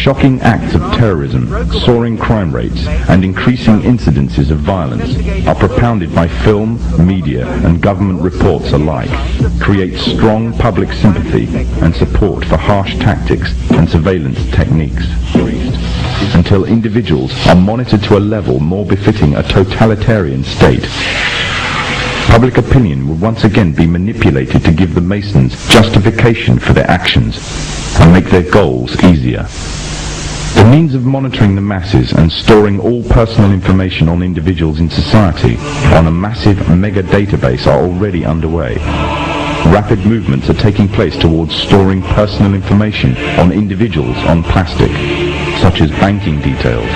shocking acts of terrorism, soaring crime rates, and increasing incidences of violence are propounded by film, media, and government reports alike, create strong public sympathy and support for harsh tactics and surveillance techniques, until individuals are monitored to a level more befitting a totalitarian state. Public opinion will once again be manipulated to give the Masons justification for their actions and make their goals easier. The means of monitoring the masses and storing all personal information on individuals in society on a massive mega database are already underway. Rapid movements are taking place towards storing personal information on individuals on plastic, such as banking details,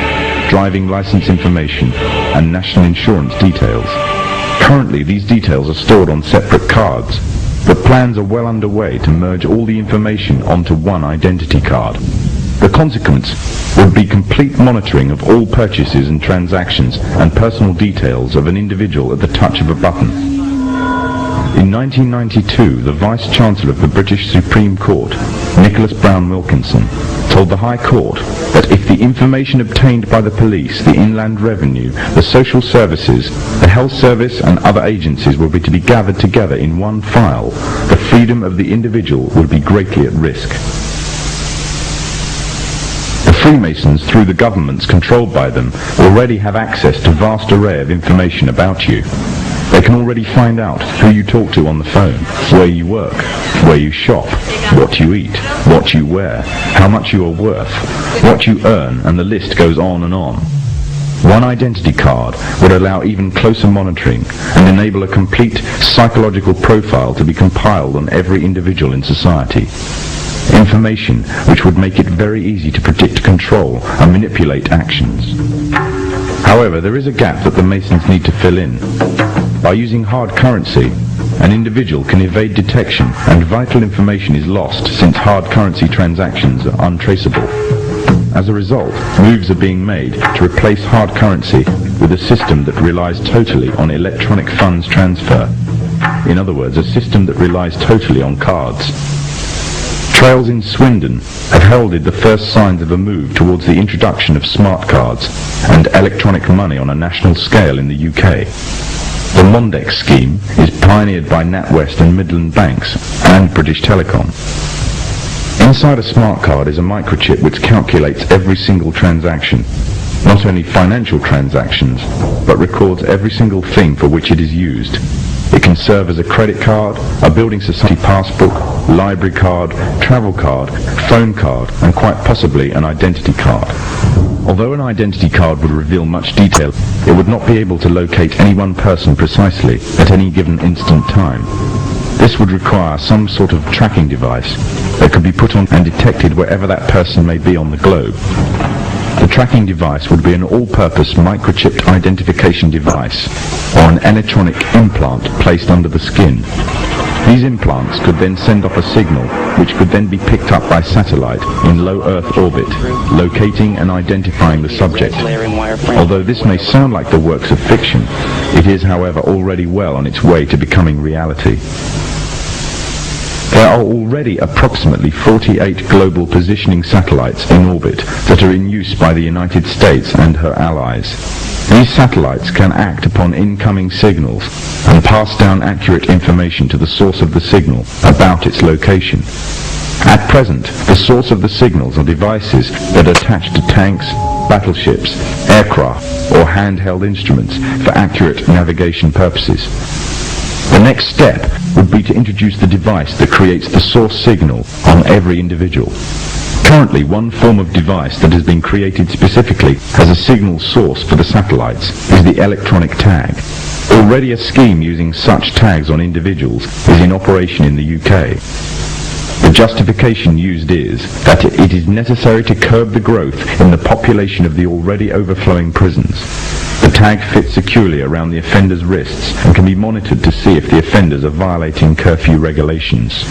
driving license information, and national insurance details. Currently, these details are stored on separate cards, but plans are well underway to merge all the information onto one identity card. The consequence would be complete monitoring of all purchases and transactions and personal details of an individual at the touch of a button. In 1992, the Vice-Chancellor of the British Supreme Court, Nicholas Brown Wilkinson, told the High Court that if the information obtained by the police, the Inland Revenue, the social services, the health service and other agencies were to be gathered together in one file, the freedom of the individual would be greatly at risk. The Freemasons, through the governments controlled by them, already have access to a vast array of information about you. They can already find out who you talk to on the phone, where you work, where you shop, what you eat, what you wear, how much you are worth, what you earn, and the list goes on and on. One identity card would allow even closer monitoring and enable a complete psychological profile to be compiled on every individual in society. Information which would make it very easy to predict, control, and manipulate actions. However, there is a gap that the Masons need to fill in. By using hard currency, an individual can evade detection and vital information is lost since hard currency transactions are untraceable. As a result, moves are being made to replace hard currency with a system that relies totally on electronic funds transfer. In other words, a system that relies totally on cards. Trails in Swindon have heralded the first signs of a move towards the introduction of smart cards and electronic money on a national scale in the UK. The Mondex scheme is pioneered by NatWest and Midland Banks and British Telecom. Inside a smart card is a microchip which calculates every single transaction, not only financial transactions, but records every single thing for which it is used. It can serve as a credit card, a building society passbook, library card, travel card, phone card, and quite possibly an identity card. Although an identity card would reveal much detail, it would not be able to locate any one person precisely at any given instant time. This would require some sort of tracking device that could be put on and detected wherever that person may be on the globe. The tracking device would be an all-purpose microchipped identification device or an electronic implant placed under the skin. These implants could then send off a signal which could then be picked up by satellite in low Earth orbit, locating and identifying the subject. Although this may sound like the works of fiction, it is, however, already well on its way to becoming reality. There are already approximately 48 global positioning satellites in orbit that are in use by the United States and her allies. These satellites can act upon incoming signals and pass down accurate information to the source of the signal about its location. At present, the source of the signals are devices that are attached to tanks, battleships, aircraft, or handheld instruments for accurate navigation purposes. The next step would be to introduce the device that creates the source signal on every individual. Currently, one form of device that has been created specifically as a signal source for the satellites is the electronic tag. Already a scheme using such tags on individuals is in operation in the UK. The justification used is that it is necessary to curb the growth in the population of the already overflowing prisons. The tag fits securely around the offender's wrists and can be monitored to see if the offenders are violating curfew regulations.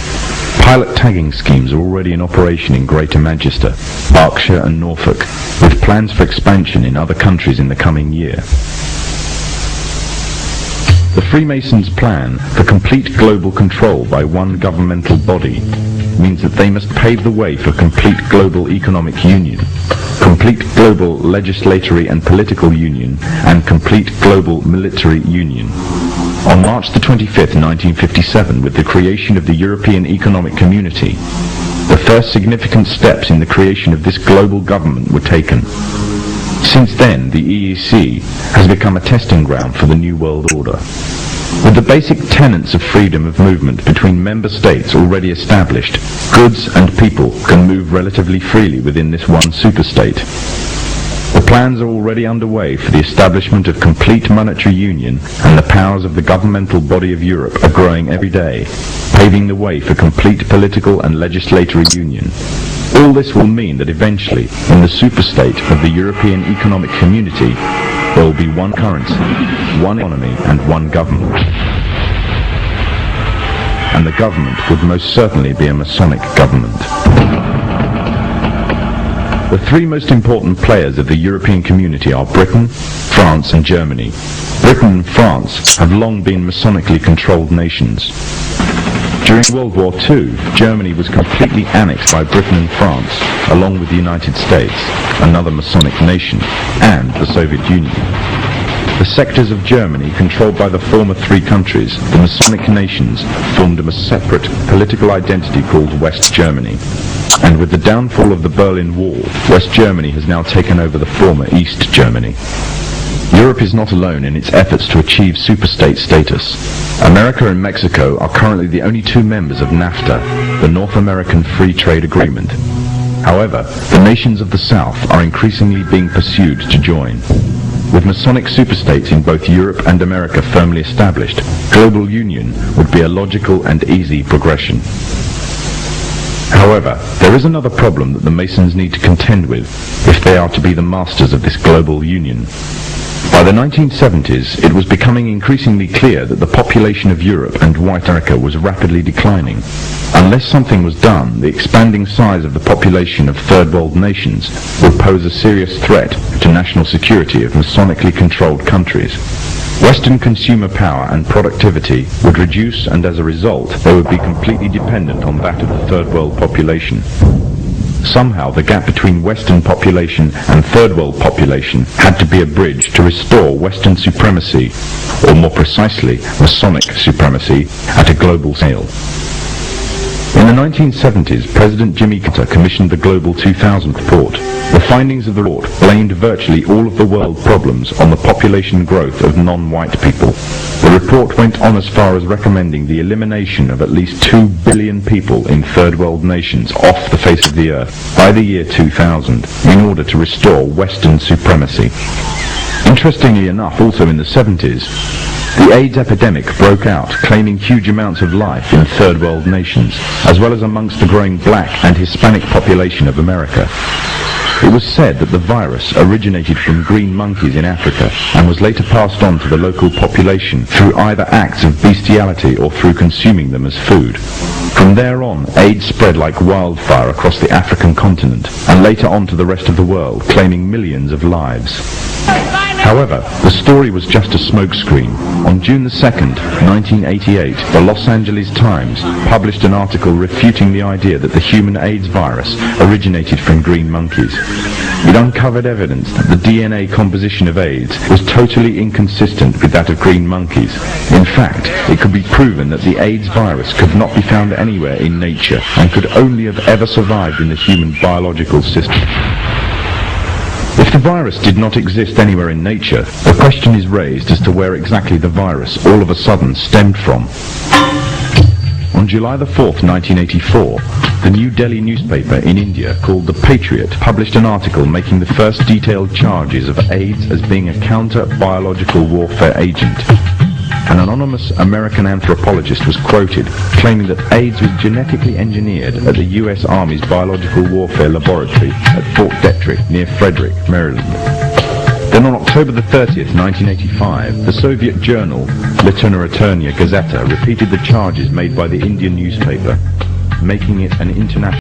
Pilot tagging schemes are already in operation in Greater Manchester, Berkshire and Norfolk, with plans for expansion in other countries in the coming year. The Freemasons' plan for complete global control by one governmental body means that they must pave the way for complete global economic union, complete global legislatory and political union, and complete global military union. On March the 25th, 1957, with the creation of the European Economic Community, the first significant steps in the creation of this global government were taken. Since then, the EEC has become a testing ground for the New World Order. With the basic tenets of freedom of movement between member states already established, goods and people can move relatively freely within this one superstate. The plans are already underway for the establishment of complete monetary union, and the powers of the governmental body of Europe are growing every day, paving the way for complete political and legislatory union. All this will mean that eventually, in the superstate of the European Economic Community, there will be one currency, one economy, and one government. And the government would most certainly be a Masonic government. The three most important players of the European community are Britain, France, and Germany. Britain and France have long been Masonically controlled nations. During World War II, Germany was completely annexed by Britain and France, along with the United States, another Masonic nation, and the Soviet Union. The sectors of Germany controlled by the former three countries, the Masonic nations, formed a separate political identity called West Germany. And with the downfall of the Berlin Wall, West Germany has now taken over the former East Germany. Europe is not alone in its efforts to achieve superstate status. America and Mexico are currently the only two members of NAFTA, the North American Free Trade Agreement. However, the nations of the South are increasingly being pursued to join. With Masonic superstates in both Europe and America firmly established, global union would be a logical and easy progression. However, there is another problem that the Masons need to contend with if they are to be the masters of this global union. By the 1970s, it was becoming increasingly clear that the population of Europe and White America was rapidly declining. Unless something was done, the expanding size of the population of third world nations would pose a serious threat to national security of Masonically controlled countries. Western consumer power and productivity would reduce, and as a result, they would be completely dependent on that of the third world population. Somehow the gap between Western population and third world population had to be a bridge to restore Western supremacy, or more precisely, Masonic supremacy, at a global scale. In the 1970s, President Jimmy Carter commissioned the Global 2000 report. The findings of the report blamed virtually all of the world problems on the population growth of non-white people. The report went on as far as recommending the elimination of at least 2 billion people in third world nations off the face of the earth by the year 2000 in order to restore Western supremacy. Interestingly enough, also in the 70s, the AIDS epidemic broke out, claiming huge amounts of life in third world nations, as well as amongst the growing black and Hispanic population of America. It was said that the virus originated from green monkeys in Africa and was later passed on to the local population through either acts of bestiality or through consuming them as food. From there on, AIDS spread like wildfire across the African continent and later on to the rest of the world, claiming millions of lives. However, the story was just a smokescreen. On June the 2nd, 1988, the Los Angeles Times published an article refuting the idea that the human AIDS virus originated from green monkeys. It uncovered evidence that the DNA composition of AIDS was totally inconsistent with that of green monkeys. In fact, it could be proven that the AIDS virus could not be found anywhere in nature and could only have ever survived in the human biological system. If the virus did not exist anywhere in nature, the question is raised as to where exactly the virus all of a sudden stemmed from. On July the 4th, 1984, the New Delhi newspaper in India called The Patriot published an article making the first detailed charges of AIDS as being a counter-biological warfare agent. An anonymous American anthropologist was quoted claiming that AIDS was genetically engineered at the U.S. Army's Biological Warfare Laboratory at Fort Detrick near Frederick, Maryland. Then on October the 30th, 1985, the Soviet journal Literaturная Gazeta repeated the charges made by the Indian newspaper, making it an international